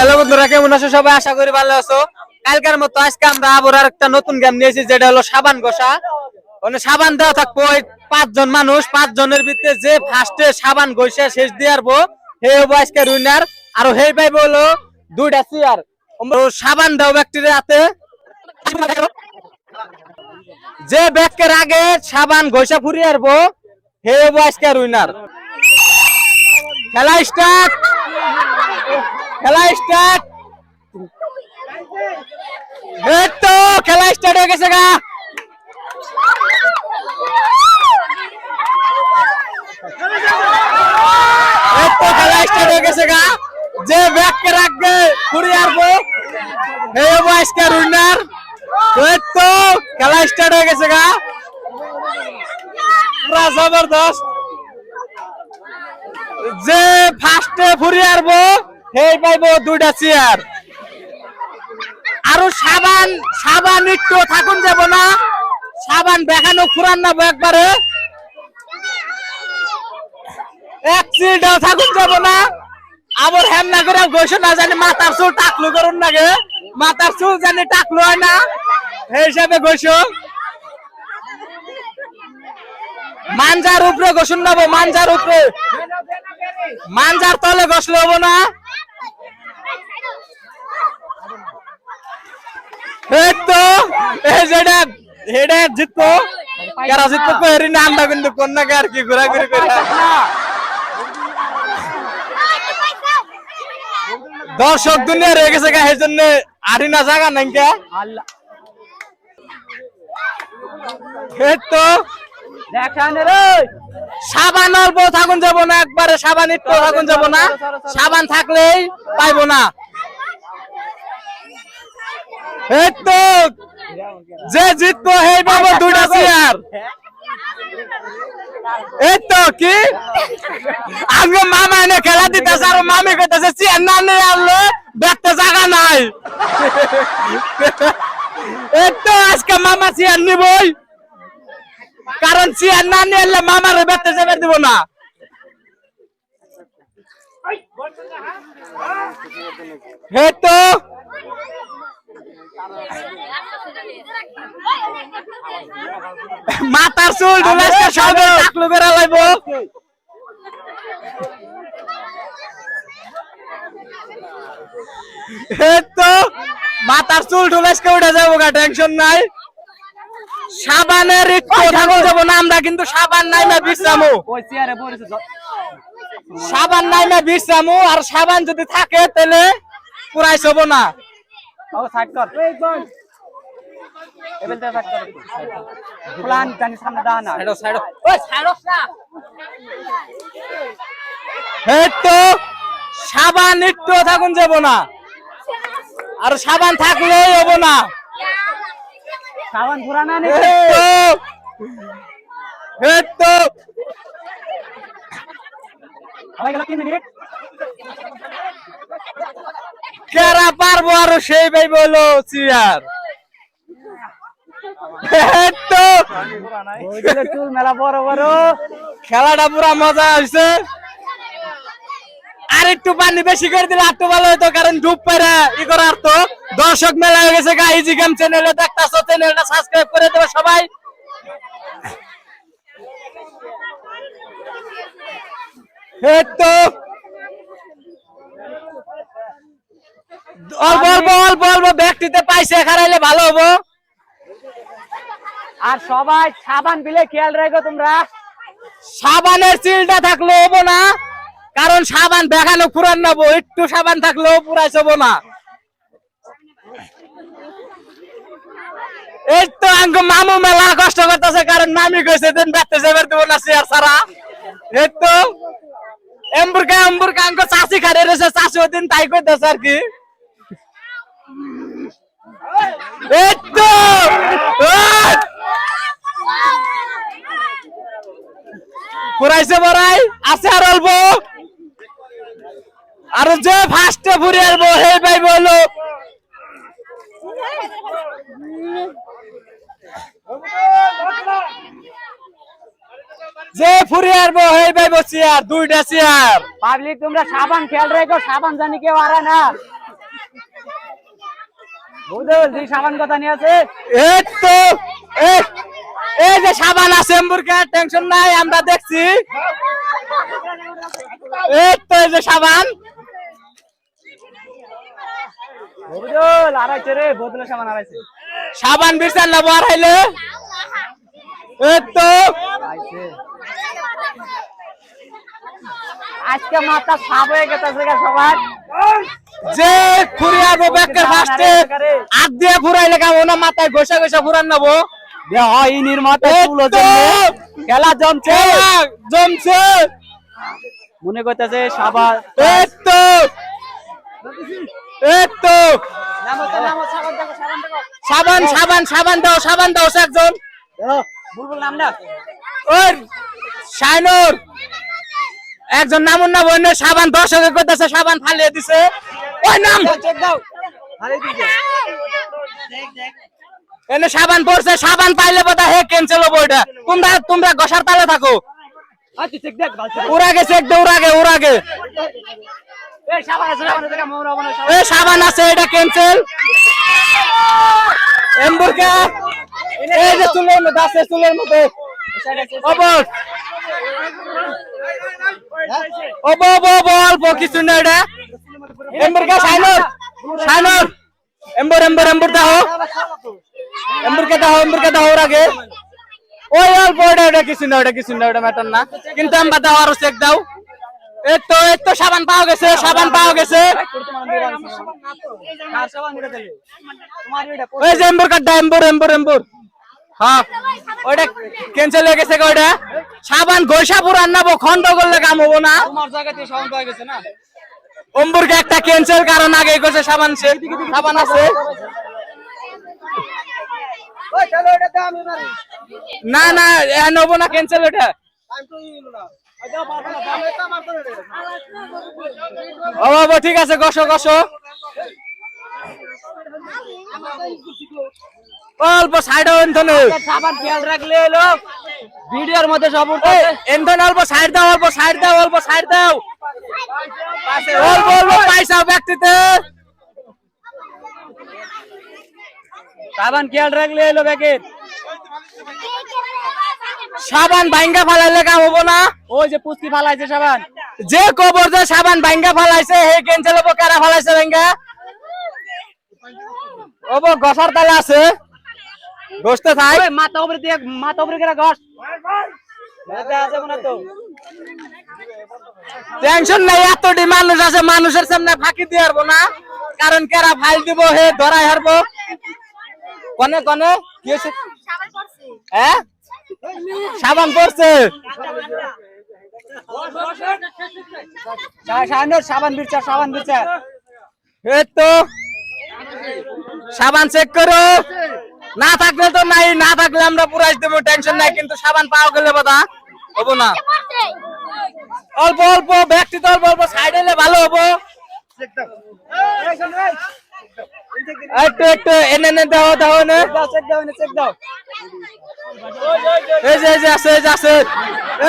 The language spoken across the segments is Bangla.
হ্যালো বন্ধুরা, কেমন আছো সবাই? আশা করি ভালো আছো। কালকের মতো আজকে আমরা আবার একটা নতুন গেম নিয়েছি, যেটা হলো সাবান ঘষা। মানে সাবান দেওয়া থাকবো পাঁচজন মানুষ, পাঁচজনের ভিতরে যে ফার্স্টে সাবান ঘষে শেষ দিয়ে আসবো হে হবো আজকে উইনার। আর হে পাইবো হলো দুইটা চেয়ার। সাবান দাও ব্যক্তির হাতে, যে ব্যক্তির আগে সাবান ঘষা ফুরিয়ে আসবো হে হবো আজকে উইনার। খেলা স্টার্ট, খেলা স্টার্ট। এই তো খেলা স্টার্ট হয়ে গেছে গা। এই তো খেলা স্টার্ট হয়ে গেছে গা। যে ব্যাককে রাখবে ফুরিয়ে আসবো এই হবো আজকের উইনার। এই তো খেলা স্টার্ট হয়ে গেছে গা, পুরা জবরদস্ত। যে ফার্স্টে ফুরিয়ে আসবো সেই পাইবো দুইটা চেয়ার। আরো সাবান সাবান একটু থাকুন যাব না, সাবান দেখানো ফুরান না একবারে, এক চিলটাও থাকুন যাব না। আবার হেমনা করে ঘোষণা জানি মাথার চুল টাকলু করুন নাগে, মাথার চুল জানি টাকলু হয় না এই হিসাবে ঘোষো। মানজার উপরে ঘোষণ নেব, মানজার উপরে, মানজার তলে ঘষলে হবো না। এই তো এই যেটা হেডে জিতবো, কারা জিতবো এর নামটা কিন্তু কন্যাকে আর কি ঘোরাঘুরি করে। দর্শক দুনিয়া রয়ে গেছে গা, এই জন্য আরি না জায়গা নাই কে। এই তো সাবান অল্প থাকুন যাব না, একবারে সাবান একটু থাকুন যাব না, সাবান থাকলেই পাইবো না। এই তো যে জিতবো সেই পাবো দুইটা চেয়ার। এই তো কি আজকে মামা এনে খেলা দিতেছে আর মামি কইতেছে চেয়ার না নিয়ে আনলে দেখতে জায়গা নাই। এই তো আজকে মামা চেয়ার নিবই, কারণ চেয়ার না নিয়ে আনলে মামার দেখতে যাবে দিব না। এই তো মাথার চুল ঢুলাইছে সবে টাকলু করে লাইবো। এই তো মাথার চুল ঢুলাইছে উঠে যাবো গা, টেনশন নাই। সাবানের একটু থাকুন যাব না, আমরা কিন্তু সাবান নাই না বিশ্রামু, সাবান নাই না বিশ্রামু। আর সাবান যদি থাকে তাহলে পুরাই হব না। সাবান একটু থাকুন যাব না, আর সাবান থাকলেই হব না। সাবান পুরানা নেই তো কেরা পারবো আরো সেই ভাই বলো চেয়ার। মেলা বড় বড় খেলাটা পুরা মজা হয়েছে। আর একটু পানি বেশি করে দিলে একটু ভালো হতো, কারণ ডুব পেরে ই করার তো দর্শক মেলা হয়ে গেছে। ইজি গেম চ্যানেলে দেখতেছো, চ্যানেলটা সাবস্ক্রাইব করে দেবে সবাই। তো অল্প অল্প অল্প অল্প ব্যক্তিতে পাইছে খারাইলে ভালো হবো। আর সবাই সাবান বিলে খেয়াল রেখো তোমরা, সাবানের চিলটা থাকলে হবো না, কারণ সাবান দেখানো পুরান নেবো, একটু সাবান থাকলেও পুরাই হবো না। এই তো আঙ্গ মামু মেলা কষ্ট করতেছে, কারণ মামি কইছে দিন দেখতে যাবে দেবো না চেয়ার ছাড়া। এই তো এম্বুরকা এম্বুরকা আঙ্গ চাষি খারে রয়েছে, চাষি ওদিন তাই কইতেছে আর কি। এই তো পুরাইছে বড়াই আছে আর অল্প, আর যে ফার্স্টে ফুরি আসবো সেই পাইব হলো। যে ফুরি আসবো সেই পাইব চেয়ার, দুইটা চেয়ার। পাবলিক তোমরা সাবান খেয়াল রেখো, সাবান জানি কেউ আরে না। বুঝল তুই সাবান কথা নিয়ে আছে এই তো এই যে সাবান আছে এম্বুরকে টেনশন নাই আমরা দেখছি এই তো এই যে সাবান বুঝল আড়াইছে রে বোতলে সাবান আড়াইছে সাবান বিরসান না বার হইলে এই তো আজকে মাথা সাপ হয়ে গেছে সবার যে ফুরিয়াবো ব্যাকের ফাস্টে আগ দিয়ে ফুরাইলে কাম না মাথায় ঘষা ঘষা ফুরান নেবো ইনির মাথায় চুলো খেলা জমছে জমছে মনে করতেছে সাবান এই তো এই তো সাবান সাবান সাবান দাও একজন বুলবুল নাম না ওই শাইনুর একজন নামুন না বন্য সাবান দর্শকের করতেছে সাবান ফালিয়ে দিছে ওই নাম চেক দাও এনে সাবান পড়ছে সাবান পাইলে বোধহয় হে ক্যান্সেল হবো এটা তোমরা গসার তালে থাকো আচ্ছা চেক দেখ উড়াগে চেক দে উড়াগে এই সাবান আছে এই সাবান আছে এটা ক্যান্সেল এমবুরকা এই যে চুলের মধ্যে আছে চুলের মধ্যে অল্প কিছু না এটা এমবুরকা শাইনুর এম্বর দাও এম্বুরকা দাও ওর আগে ওই অল্প এটা কিছু না ওটা ম্যাটার না কিন্তু আমরা দাও আরো চেক দাও এই তো সাবান পাওয়া গেছে ওই যে এম্বর কাটটা এম্বর হ্যাঁ ওইটা ক্যান্সেল হয়ে গেছে ওইটা সাবান ঘষা পুরান নাবো খন্ড করলে কাম হবো না তোমার জায়গাতে সাবান পাওয়া গেছে না অম্বুরকে একটা ক্যান্সেল কারণ আগে কইছে সাবান আছে না নেব না ক্যান্সেল ওটা ও ঠিক আছে গসো অল্প সাইড সাবান খেয়াল রাখলে এলো ভিডিওর মধ্যে সব এনধন অল্প সাইড দাও অল্প পয়সা ব্যক্তিতে সাবান খেয়াল রাখলে এলো ব্যাকের সাবান ভাঙ্গা ফালাইলে কাম হবো না ওই যে পুষ্টি ফালাইছে সাবান যে কবর যে সাবান ভাঙ্গা ফালাইছে হে ক্যান্সেল হবো কারা ফালাইছে ভাঙ্গা ওবো গসার তালে আছে বসতে থাক মাথা উপরে গেরা ঘষ টেনশন নাই এতটি মানুষ আছে মানুষের সামনে ফাঁকি দিয়ে হারবো না কারণ কেরা ফাইল দিব হে ধরাই হারবো কনে কি হয়েছে হ্যাঁ সাবান পড়ছে সাবান বিরচা এই তো সাবান চেক করো না থাকলে তো নাই না থাকলে আমরা পুরাই দেবো টেনশন নাই কিন্তু সাবান পাওয়া গেলে বাদা হবো না অল্প ব্যক্তি তো অল্প সাইড এলে ভালো হবো একটু এনে দাও চেক দাও এই যে আছে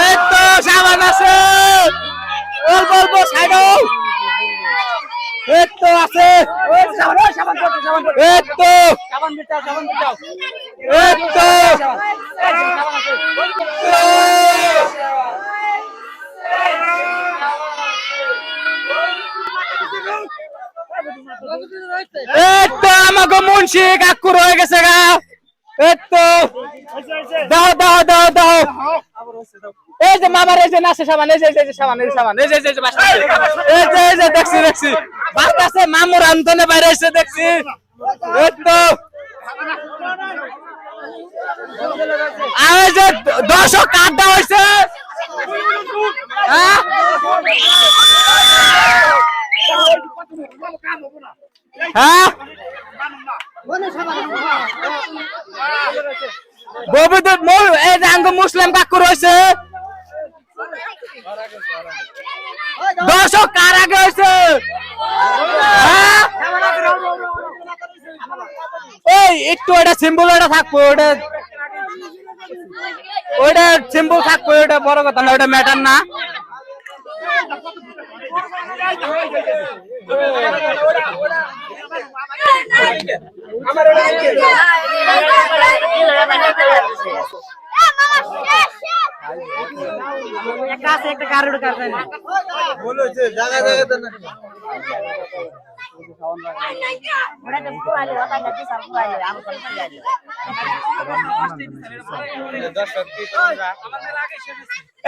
এই তো সাবান আছে অল্প সাইড এই তো আছে এই তো এই তো এই তো আমাকে মুন্সি কাকুর হয়ে গেছে গা এই তো দাও এই যে মামার এই যে নাচে সাবান এই যে সাবান এই যে দেখছি বাস্তাছে মামুর আন্তনে বাইরে এসে দেখছি এই তো আর যে দর্শক কাটটা হয়েছে হ্যাঁ এই যে আঙ্গ মুসলিম কাকু রয়েছে দর্শক কার আগে হয়েছে এই একটু ওটা সিম্বল ওটা থাকবো ওটা সিম্বল থাকবো ওটা বড় কথা না ওটা ম্যাটার না একটা কারোর কাছে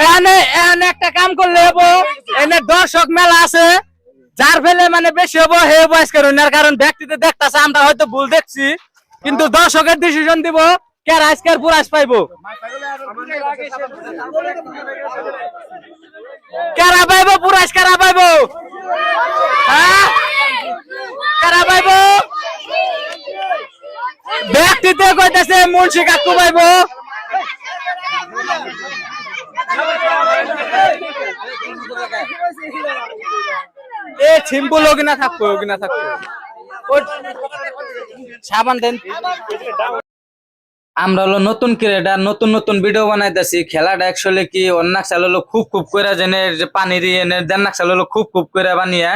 এখানে এখানে একটা কাম করলে হবো, এনে দর্শক মেলা আছে, যার ফেলে মানে বেশি হবো হে বয়স কারণ ব্যক্তিতে দেখতেছে আমরা হয়তো ভুল দেখছি, কিন্তু দর্শকের ডিসিশন দিব কে আজকের পুরস্কার পাইবো, কারা পাইবো পুরস্কার, কারা পাইবো, হ্যাঁ কারা পাইবো, ব্যক্তিতে কইতাছে মুন্সি কাকু পাইবো। এ সিম্পল হোক না থাকবো, হোক না থাকবো, সাবান দেন। আমরা হলো নতুন ক্রিয়েটার, নতুন নতুন ভিডিও বানাইতেছি। খেলাটা অ্যাকচুয়ালি কি অন্যাক চাল হলো খুব খুব করে জেনে যে পানি দিয়ে এনে দেন চাল হলো খুব খুব করে বানিয়ে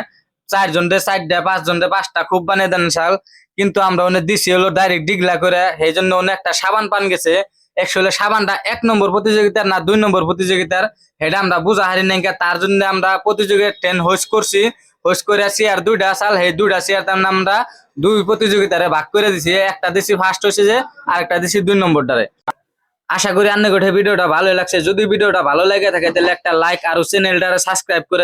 4 জন 4টা 5 জন 5টা খুব বানিয়ে দেন চাল, কিন্তু আমরা অনেক দিছি হলো ডাইরেক্ট ডিগলা করে, সেই জন্য অনেক একটা সাবান পান গেছে। অ্যাকচুয়ালি সাবানটা 1 নম্বর প্রতিযোগিতার না 2 নম্বর প্রতিযোগিতার এটা আমরা বুঝা হারি নাই, তার জন্য আমরা প্রতিযোগিতার 10 হোস্ট করছি। হোস্ট করে চেয়ার 2টা চাল, সেই 2টা চেয়ার তার আমরা 2 প্রতিযোগিতারে ভাগ করে দিছি, একটা দিছি ফার্স্ট হয়েছে যে, আরেকটা দিছি 2 নম্বরটারে। আশা করি আন্নে ভিডিওটা ভালো লাগছে। যদি ভিডিওটা ভালো লাগে থাকে তাহলে একটা লাইক আর চ্যানেলটারে সাবস্ক্রাইব করে